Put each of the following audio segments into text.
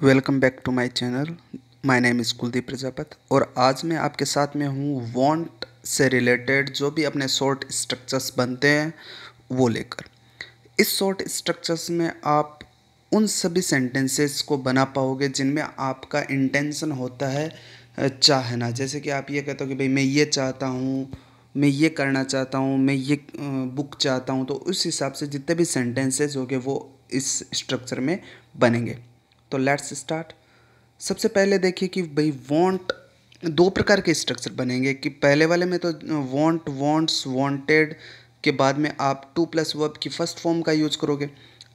Welcome back to my channel. My name is Kuldeep Prajapat और आज मैं आपके साथ में हूँ वांट से रिलेटेड जो भी अपने शॉर्ट स्ट्रक्चर्स बनते हैं वो लेकर। इस शॉर्ट स्ट्रक्चर्स में आप उन सभी सेंटेंसेस को बना पाओगे जिनमें आपका इंटेंशन होता है चाहना। जैसे कि आप ये कहते हो कि भाई मैं ये चाहता हूँ, मैं ये करना चाहता हूँ, मैं ये बुक चाहता हूँ, तो उस हिसाब से जितने भी सेंटेंसेस होंगे वो इस स्ट्रक्चर में बनेंगे। तो लेट्स स्टार्ट। सबसे पहले देखिए कि भाई वांट दो प्रकार के स्ट्रक्चर बनेंगे कि पहले वाले में तो वांट, वांट्स, वांटेड के बाद में आप टू प्लस वर्ब की फर्स्ट फॉर्म का यूज करोगे।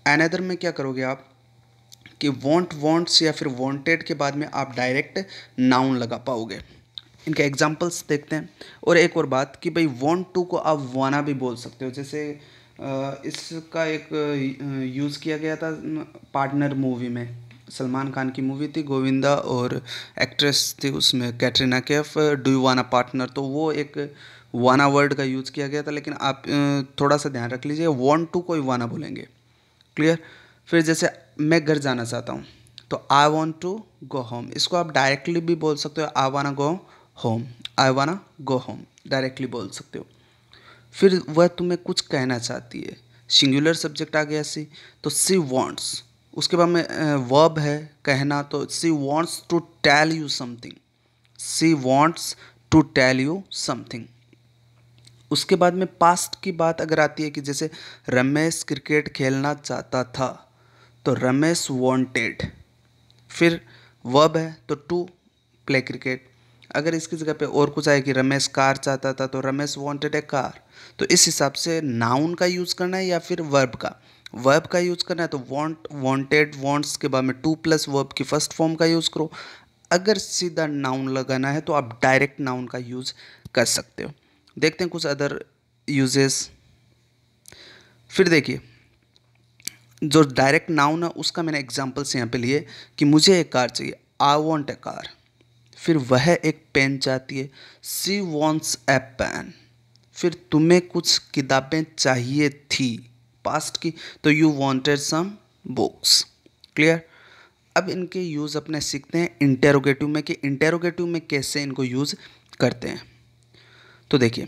अनदर में क्या करोगे आप कि वांट, वांट्स या फिर वांटेड के बाद में आप डायरेक्ट नाउन लगा पाओगे। इनके एग्जांपल्स देखते हैं। और एक और बात कि भाई वांट टू को आप वाना भी बोल सकते हो। जैसे इसका एक यूज़ किया गया था पार्टनर मूवी में। सलमान खान की मूवी थी गोविंदा और एक्ट्रेस थी उसमें Katrina Kaif, do you wanna partner, तो वो एक वाना वर्ड का यूज़ किया गया था। लेकिन आप थोड़ा सा ध्यान रख लीजिए, वांट टू को ही वाना बोलेंगे। क्लियर। फिर जैसे मैं घर जाना चाहता हूँ तो I want to go home, इसको आप डायरेक्टली भी बोल सकते हो, आई वाना गो होम, आई वाना गो होम डायरेक्टली बोल सकते हो। फिर वह तुम्हें कुछ कहना चाहती है, सिंगुलर सब्जेक्ट आ गया सी, तो सी वॉन्ट्स। उसके बाद में वर्ब है कहना, तो she wants to tell you something, she wants to tell you something. उसके बाद में पास्ट की बात अगर आती है कि जैसे रमेश क्रिकेट खेलना चाहता था, तो रमेश वांटेड। फिर वर्ब है तो टू प्ले क्रिकेट। अगर इसकी जगह पे और कुछ आए कि रमेश कार चाहता था, तो रमेश वांटेड ए कार। तो इस हिसाब से नाउन का यूज़ करना है या फिर वर्ब का। वर्ब का यूज़ करना है तो वांट, वांटेड, वांट्स के बाद में टू प्लस वर्ब की फर्स्ट फॉर्म का यूज़ करो। अगर सीधा नाउन लगाना है तो आप डायरेक्ट नाउन का यूज़ कर सकते हो। देखते हैं कुछ अदर यूजेस। फिर देखिए जो डायरेक्ट नाउन है उसका मैंने एग्जांपल्स यहाँ पे लिए कि मुझे एक कार चाहिए, आई वॉन्ट ए कार। फिर वह एक पेन चाहती है, सी वॉन्ट्स ए पेन। फिर तुम्हें कुछ किताबें चाहिए थी, पास्ट की, तो you wanted some books. Clear. अब इनके यूज़ अपने सीखते हैं इंटेरोगेटिव में कि इंटेरोगेटिव में कैसे इनको यूज़ करते हैं। तो देखिए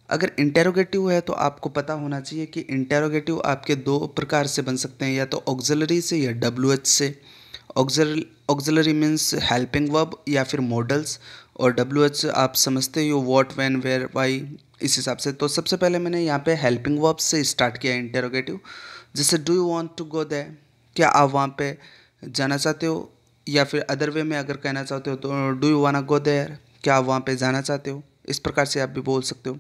अगर इंटेरोगेटिव है तो आपको पता होना चाहिए कि इंटेरोगेटिव आपके दो प्रकार से बन सकते हैं, या तो ऑक्सिलरी से या डब्ल्यू एच से। ऑक्सिलरी मीन्स हेल्पिंग वर्ब या फिर मॉडल्स, और डब्ल्यू एच आप समझते हो व्हाट, व्हेन, वेयर, व्हाई, इस हिसाब से। तो सबसे पहले मैंने यहाँ पे हेल्पिंग वर्ब से स्टार्ट किया इंटेरोगेटिव। जैसे do you want to go there, क्या आप वहाँ पे जाना चाहते हो, या फिर अदर वे में अगर कहना चाहते हो तो do you wanna go there, क्या आप वहाँ पे जाना चाहते हो, इस प्रकार से आप भी बोल सकते हो।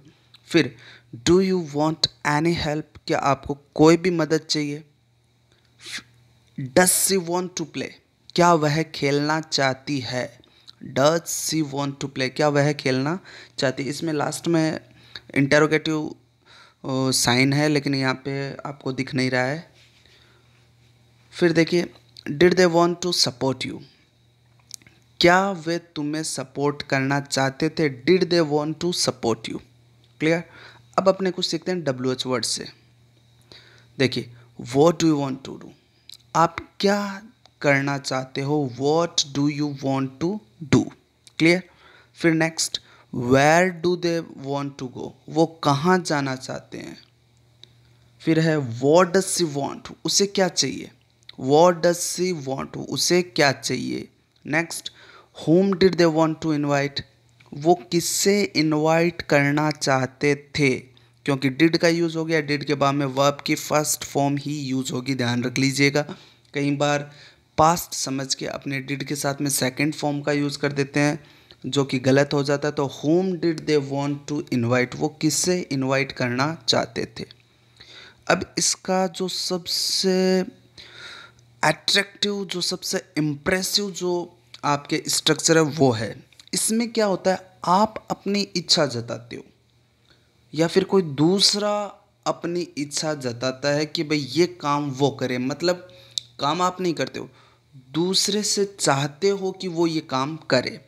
फिर do you want any help, क्या आपको कोई भी मदद चाहिए। Does she want to play, क्या वह खेलना चाहती है। Does she want to play, क्या वह खेलना चाहती है। इसमें लास्ट में इंटेरोगेटिव साइन है लेकिन यहाँ पे आपको दिख नहीं रहा है। फिर देखिए did they want to support you, क्या वे तुम्हें सपोर्ट करना चाहते थे। Did they want to support you. Clear. अब अपने कुछ सीखते हैं डब्ल्यू एच वर्ड से। देखिए what do you want to do, आप क्या करना चाहते हो, what do you want to do. Clear. फिर next where do they want to go, वो कहाँ जाना चाहते हैं। फिर है वॉट डज सी वॉन्ट, उसे क्या चाहिए। वॉट डज सी वॉन्ट, उसे क्या चाहिए। Next whom did they want to invite, वो किससे इनवाइट करना चाहते थे। क्योंकि डिड का यूज़ हो गया, डिड के बाद में वर्ब की फर्स्ट फॉर्म ही यूज़ होगी, ध्यान रख लीजिएगा। कई बार पास्ट समझ के अपने डिड के साथ में सेकंड फॉर्म का यूज़ कर देते हैं जो कि गलत हो जाता है। तो whom did they want to invite, वो किससे इनवाइट करना चाहते थे। अब इसका जो सबसे अट्रैक्टिव, जो सबसे इम्प्रेसिव जो आपके स्ट्रक्चर है वो है, इसमें क्या होता है आप अपनी इच्छा जताते हो या फिर कोई दूसरा अपनी इच्छा जताता है कि भाई ये काम वो करे। मतलब काम आप नहीं करते हो, दूसरे से चाहते हो कि वो ये काम करे।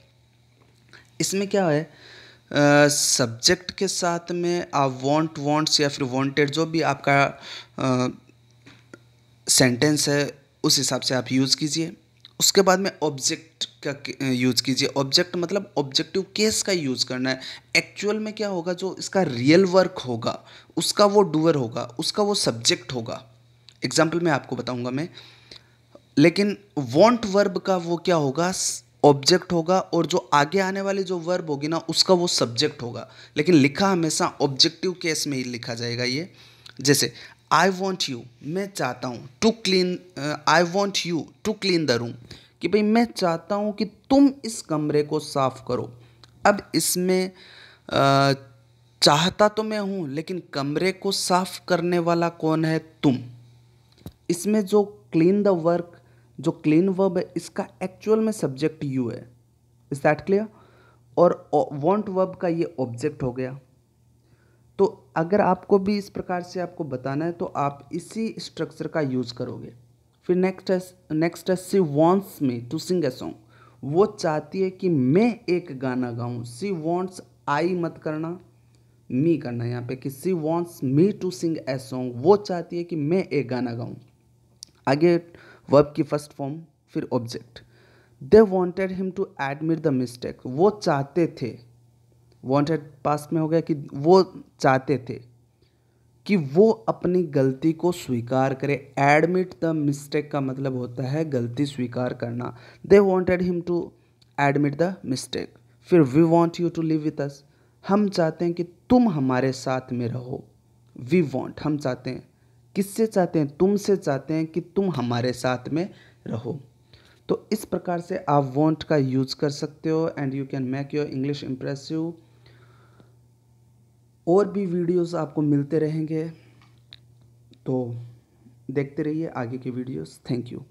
इसमें क्या है सब्जेक्ट के साथ में आप वांट, वांट्स या फिर वांटेड जो भी आपका सेंटेंस है उस हिसाब से आप यूज़ कीजिए। उसके बाद में ऑब्जेक्ट का यूज़ कीजिए। ऑब्जेक्ट मतलब ऑब्जेक्टिव केस का यूज़ करना है। एक्चुअल में क्या होगा, जो इसका रियल वर्क होगा उसका वो डूअर होगा, उसका वो सब्जेक्ट होगा। एग्जाम्पल मैं आपको बताऊंगा मैं। लेकिन वॉन्ट वर्ब का वो क्या होगा, ऑब्जेक्ट होगा, और जो आगे आने वाली जो वर्ब होगी ना उसका वो सब्जेक्ट होगा। लेकिन लिखा हमेशा ऑब्जेक्टिव केस में ही लिखा जाएगा ये। जैसे आई वॉन्ट यू, मैं चाहता हूँ, to clean, I want you to clean the room, कि भाई मैं चाहता हूँ कि तुम इस कमरे को साफ करो। अब इसमें चाहता तो मैं हूँ, लेकिन कमरे को साफ करने वाला कौन है, तुम। इसमें जो क्लीन द वर्क, जो क्लीन वर्ब है, इसका एक्चुअल में सब्जेक्ट यू है। Is that clear. और वांट वर्ब का ये ऑब्जेक्ट हो गया। तो अगर आपको भी इस प्रकार से आपको बताना है तो आप इसी स्ट्रक्चर का यूज़ करोगे। फिर नेक्स्ट है she wants me to sing a song. वो चाहती है कि मैं एक गाना गाऊं। सी वॉन्ट्स, आई मत करना, मी करना यहाँ पे, कि she wants me to sing a song. वो चाहती है कि मैं एक गाना गाऊं। आगे वर्ब की फर्स्ट फॉर्म, फिर object. They wanted him to admit the mistake. वो चाहते थे, वॉन्टेड पास्ट में हो गया कि वो चाहते थे कि वो अपनी गलती को स्वीकार करे। एडमिट द मिस्टेक का मतलब होता है गलती स्वीकार करना। They wanted him to admit the mistake. फिर we want you to live with us. हम चाहते हैं कि तुम हमारे साथ में रहो। वी वॉन्ट, हम चाहते हैं, किससे चाहते हैं, तुमसे चाहते हैं कि तुम हमारे साथ में रहो। तो इस प्रकार से आप वॉन्ट का यूज़ कर सकते हो and you can make your English impressive. और भी वीडियोस आपको मिलते रहेंगे, तो देखते रहिए आगे के वीडियोस। Thank you.